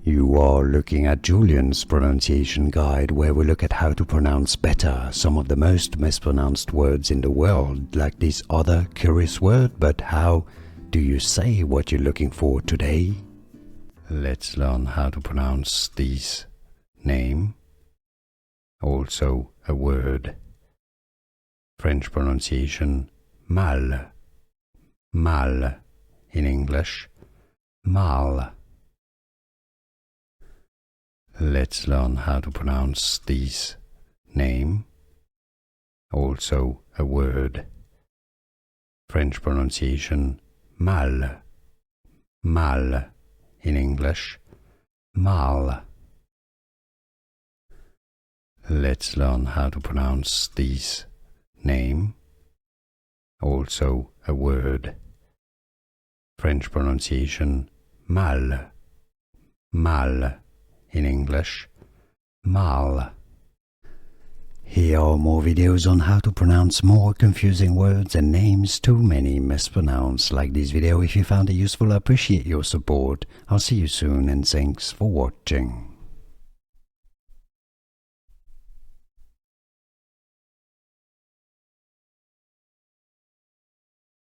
You are looking at Julian's pronunciation guide, where we look at how to pronounce better some of the most mispronounced words in the world, like this other curious word. But how do you say what you're looking for today? Let's learn how to pronounce this name, also a word. French pronunciation Malle, Malle, in English Malle. Let's learn how to pronounce this name, also a word. French pronunciation Malle, Malle, in English Malle. Let's learn how to pronounce this name, also a word. French pronunciation Malle, Malle, in English Malle. Here are more videos on how to pronounce more confusing words and names too many mispronounced. Like this video if you found it useful. I appreciate your support. I'll see you soon and thanks for watching.